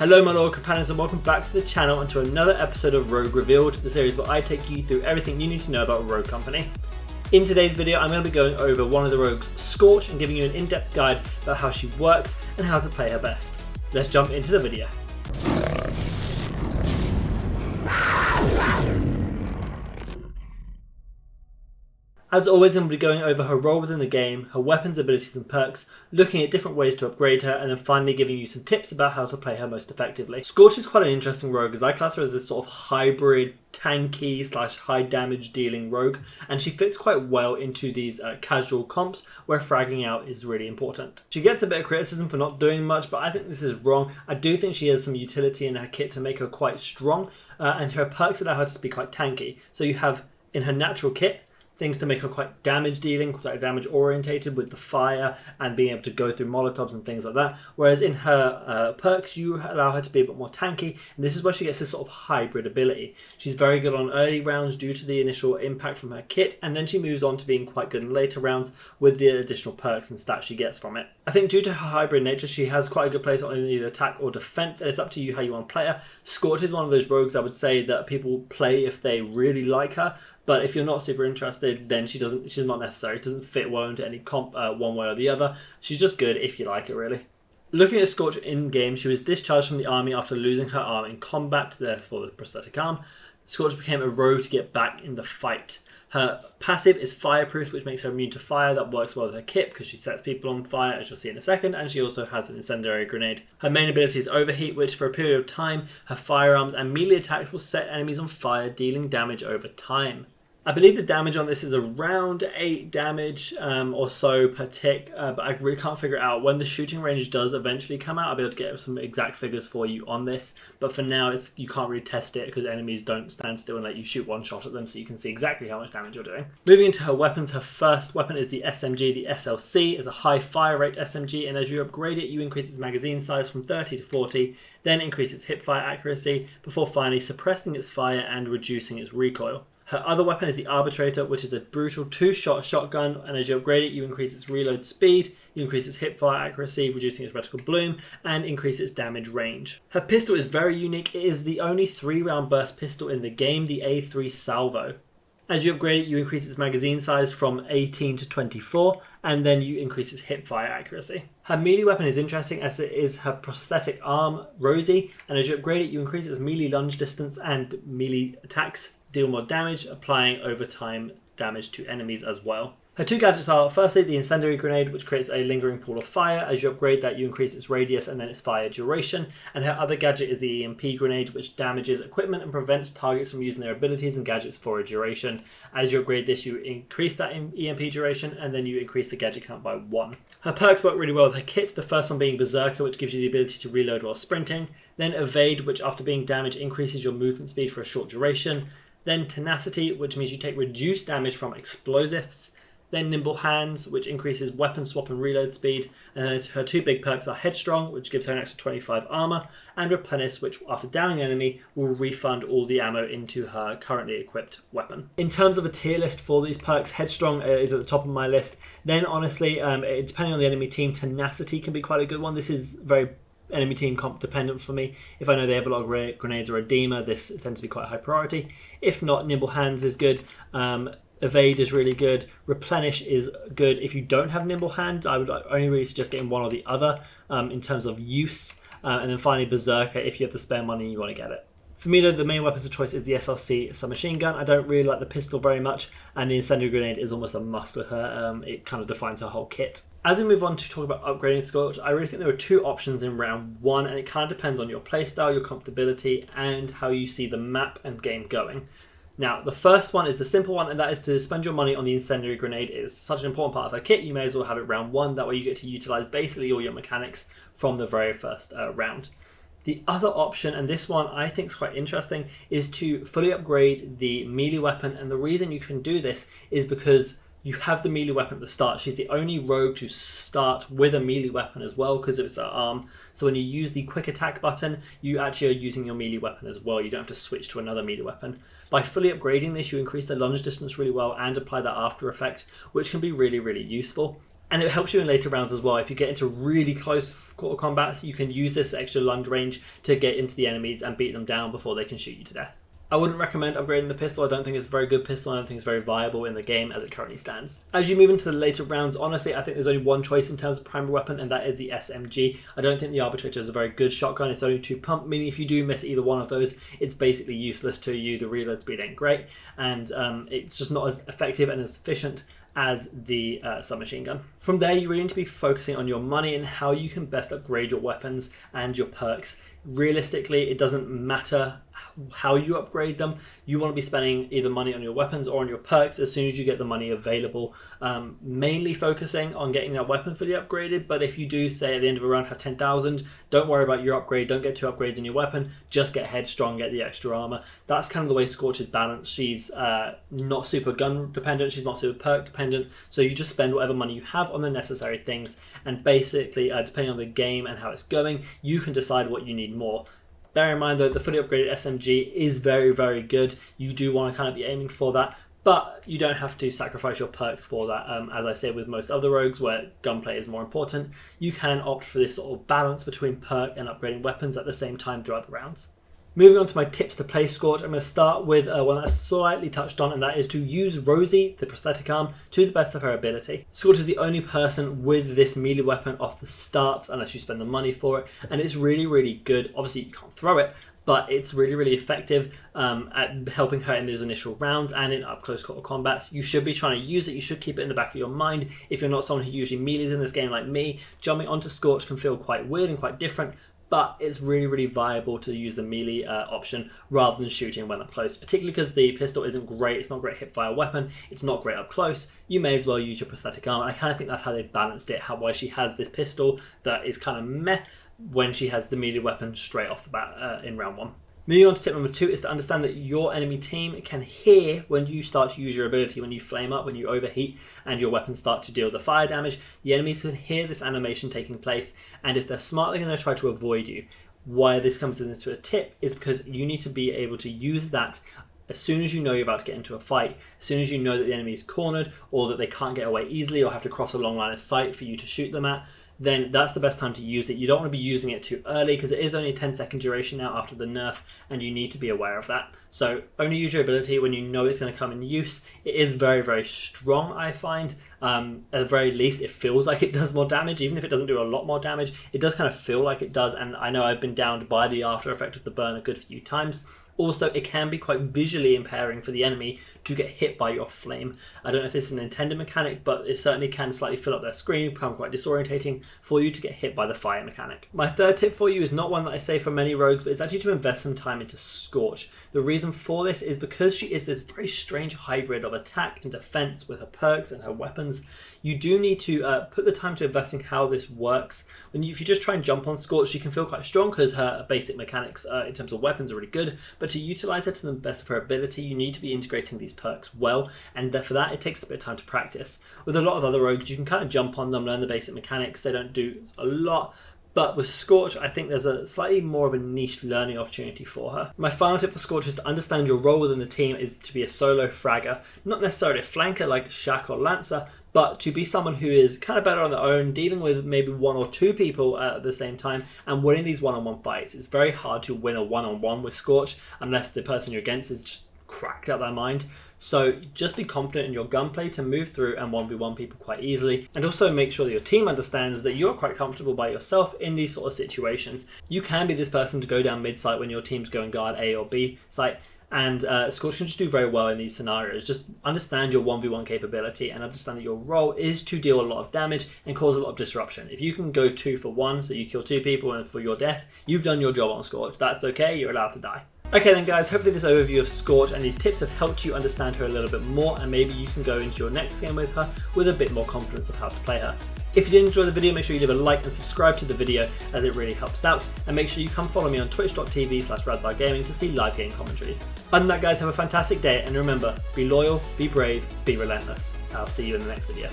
Hello my loyal companions and welcome back to the channel and to another episode of Rogue Revealed, the series where I take you through everything you need to know about Rogue Company. In today's video I'm going to be going over one of the rogues, SCORCH, and giving you an in-depth guide about how she works and how to play her best. Let's jump into the video. As always, I'm going to be going over her role within the game, her weapons, abilities and perks, looking at different ways to upgrade her, and then finally giving you some tips about how to play her most effectively. SCORCH is quite an interesting rogue as I class her as this sort of hybrid tanky / high damage dealing rogue, and she fits quite well into these casual comps where fragging out is really important. She gets a bit of criticism for not doing much, but I think this is wrong. I do think she has some utility in her kit to make her quite strong, and her perks allow her to be quite tanky. So you have in her natural kit things to make her quite damage dealing, quite damage orientated with the fire and being able to go through molotovs and things like that. Whereas in her perks, you allow her to be a bit more tanky, and this is where she gets this sort of hybrid ability. She's very good on early rounds due to the initial impact from her kit, and then she moves on to being quite good in later rounds with the additional perks and stats she gets from it. I think due to her hybrid nature, she has quite a good place on either attack or defense, and it's up to you how you want to play her. SCORCH is one of those rogues I would say that people play if they really like her, but if you're not super interested, then she's not necessary. It doesn't fit well into any comp one way or the other. She's just good if you like it, really. Looking at SCORCH in-game, she was discharged from the army after losing her arm in combat, therefore the prosthetic arm. SCORCH became a rogue to get back in the fight. Her passive is fireproof, which makes her immune to fire. That works well with her kit because she sets people on fire, as you'll see in a second, and she also has an incendiary grenade. Her main ability is overheat, which for a period of time, her firearms and melee attacks will set enemies on fire, dealing damage over time. I believe the damage on this is around 8 damage or so per tick, but I really can't figure it out. When the shooting range does eventually come out, I'll be able to get some exact figures for you on this, but for now you can't really test it because enemies don't stand still and let you shoot one shot at them, so you can see exactly how much damage you're doing. Moving into her weapons, her first weapon is the SMG. The SLC is a high fire rate SMG, and as you upgrade it, you increase its magazine size from 30 to 40, then increase its hip fire accuracy, before finally suppressing its fire and reducing its recoil. Her other weapon is the Arbitrator, which is a brutal 2-shot shotgun, and as you upgrade it, you increase its reload speed, you increase its hip fire accuracy, reducing its reticle bloom, and increase its damage range. Her pistol is very unique. It is the only 3-round burst pistol in the game, the A3 Salvo. As you upgrade it, you increase its magazine size from 18 to 24, and then you increase its hip fire accuracy. Her melee weapon is interesting as it is her prosthetic arm, Rosie, and as you upgrade it, you increase its melee lunge distance and melee attacks deal more damage, applying over time damage to enemies as well. Her 2 gadgets are firstly the incendiary grenade, which creates a lingering pool of fire. As you upgrade that, you increase its radius and then its fire duration. And her other gadget is the EMP grenade, which damages equipment and prevents targets from using their abilities and gadgets for a duration. As you upgrade this, you increase that EMP duration and then you increase the gadget count by 1. Her perks work really well with her kit, the first one being Berserker, which gives you the ability to reload while sprinting. Then Evade, which after being damaged increases your movement speed for a short duration. Then Tenacity, which means you take reduced damage from explosives. Then Nimble Hands, which increases weapon swap and reload speed. And then her 2 big perks are Headstrong, which gives her an extra 25 armor, and Replenish, which after downing an enemy will refund all the ammo into her currently equipped weapon. In terms of a tier list for these perks, Headstrong is at the top of my list. Then honestly, depending on the enemy team, Tenacity can be quite a good one. This is very enemy team comp dependent for me. If I know they have a lot of grenades or edema, this tends to be quite a high priority. If not, Nimble Hands is good. Evade is really good. Replenish is good. If you don't have Nimble Hands, I would only really suggest getting one or the other in terms of use. And then finally Berserker, if you have the spare money and you want to get it. For me though, the main weapons of choice is the SLC submachine gun. I don't really like the pistol very much, and the incendiary grenade is almost a must with her. It kind of defines her whole kit. As we move on to talk about upgrading SCORCH, I really think there are 2 options in round 1, and it kind of depends on your playstyle, your comfortability, and how you see the map and game going. Now, the first one is the simple one, and that is to spend your money on the incendiary grenade. It is such an important part of her kit, you may as well have it round 1, that way you get to utilise basically all your mechanics from the very first round. The other option, and this one I think is quite interesting, is to fully upgrade the melee weapon, and the reason you can do this is because you have the melee weapon at the start. She's the only rogue to start with a melee weapon as well because of its arm. So when you use the quick attack button, you actually are using your melee weapon as well. You don't have to switch to another melee weapon. By fully upgrading this, you increase the lunge distance really well and apply that after effect, which can be really, really useful. And it helps you in later rounds as well. If you get into really close quarter combats, you can use this extra lunge range to get into the enemies and beat them down before they can shoot you to death. I wouldn't recommend upgrading the pistol. I don't think it's a very good pistol. I don't think it's very viable in the game as it currently stands. As you move into the later rounds, honestly, I think there's only one choice in terms of primary weapon, and that is the SMG. I don't think the Arbitrator is a very good shotgun. It's only 2 pump, meaning if you do miss either one of those, it's basically useless to you. The reload speed ain't great, and it's just not as effective and as efficient as the submachine gun. From there, you really need to be focusing on your money and how you can best upgrade your weapons and your perks. Realistically, it doesn't matter how you upgrade them. You want to be spending either money on your weapons or on your perks as soon as you get the money available, mainly focusing on getting that weapon fully upgraded. But if you do, say at the end of a round, have 10,000, don't worry about your upgrade. Don't get 2 upgrades in your weapon. Just get headstrong, get the extra armor. That's kind of the way Scorch is balanced. She's not super gun dependent. She's not super perk dependent. So you just spend whatever money you have on the necessary things, and basically depending on the game and how it's going, you can decide what you need more. Bear in mind though, the fully upgraded SMG is very, very good. You do want to kind of be aiming for that, but you don't have to sacrifice your perks for that. As I say with most other rogues where gunplay is more important, you can opt for this sort of balance between perk and upgrading weapons at the same time throughout the rounds. Moving on to my tips to play Scorch, I'm going to start with one that I slightly touched on, and that is to use Rosie, the prosthetic arm, to the best of her ability. Scorch is the only person with this melee weapon off the start, unless you spend the money for it, and it's really, really good. Obviously, you can't throw it, but it's really, really effective at helping her in those initial rounds and in up-close quarter combats. You should be trying to use it. You should keep it in the back of your mind. If you're not someone who usually melees in this game like me, jumping onto Scorch can feel quite weird and quite different, but it's really, really viable to use the melee option rather than shooting when up close, particularly because the pistol isn't great. It's not a great hip-fire weapon. It's not great up close. You may as well use your prosthetic arm. I kind of think that's how they've balanced it, why she has this pistol that is kind of meh when she has the melee weapon straight off the bat in round 1. Moving on to tip number 2 is to understand that your enemy team can hear when you start to use your ability, when you flame up, when you overheat and your weapons start to deal the fire damage. The enemies can hear this animation taking place, and if they're smart, they're going to try to avoid you. Why this comes into a tip is because you need to be able to use that as soon as you know you're about to get into a fight, as soon as you know that the enemy is cornered or that they can't get away easily or have to cross a long line of sight for you to shoot them at, then that's the best time to use it. You don't want to be using it too early because it is only a 10-second duration now after the nerf, and you need to be aware of that. So only use your ability when you know it's going to come in use. It is very, very strong, I find. At the very least, it feels like it does more damage. Even if it doesn't do a lot more damage, it does kind of feel like it does, and I know I've been downed by the after effect of the burn a good few times. Also, it can be quite visually impairing for the enemy to get hit by your flame. I don't know if this is an intended mechanic, but it certainly can slightly fill up their screen, become quite disorientating for you to get hit by the fire mechanic. My third tip for you is not one that I say for many rogues, but it's actually to invest some time into Scorch. The reason for this is because she is this very strange hybrid of attack and defense with her perks and her weapons. You do need to put the time to invest in how this works. If you just try and jump on Scorch, she can feel quite strong because her basic mechanics in terms of weapons are really good, but to utilize her to the best of her ability, you need to be integrating these perks well, and for that it takes a bit of time to practice. With a lot of other rogues, you can kind of jump on them, learn the basic mechanics. They don't do a lot, but with Scorch, I think there's a slightly more of a niche learning opportunity for her. My final tip for Scorch is to understand your role within the team is to be a solo fragger, not necessarily a flanker like Shaq or Lancer, but to be someone who is kind of better on their own, dealing with maybe 1 or 2 people at the same time and winning these one-on-one fights. It's very hard to win a one-on-one with Scorch unless the person you're against is just cracked out their mind. So just be confident in your gunplay to move through and 1v1 people quite easily, and also make sure that your team understands that you're quite comfortable by yourself in these sort of situations. You can be this person to go down mid-site when your team's going guard A or B site, and Scorch can just do very well in these scenarios. Just understand your 1v1 capability and understand that your role is to deal a lot of damage and cause a lot of disruption. If you can go 2 for 1, so you kill 2 people and for your death, you've done your job on Scorch. That's okay, you're allowed to die. Okay then guys, hopefully this overview of Scorch and these tips have helped you understand her a little bit more, and maybe you can go into your next game with her with a bit more confidence of how to play her. If you did enjoy the video, make sure you leave a like and subscribe to the video as it really helps out, and make sure you come follow me on twitch.tv/radbargaming to see live game commentaries. Other than that guys, have a fantastic day, and remember, be loyal, be brave, be relentless. I'll see you in the next video.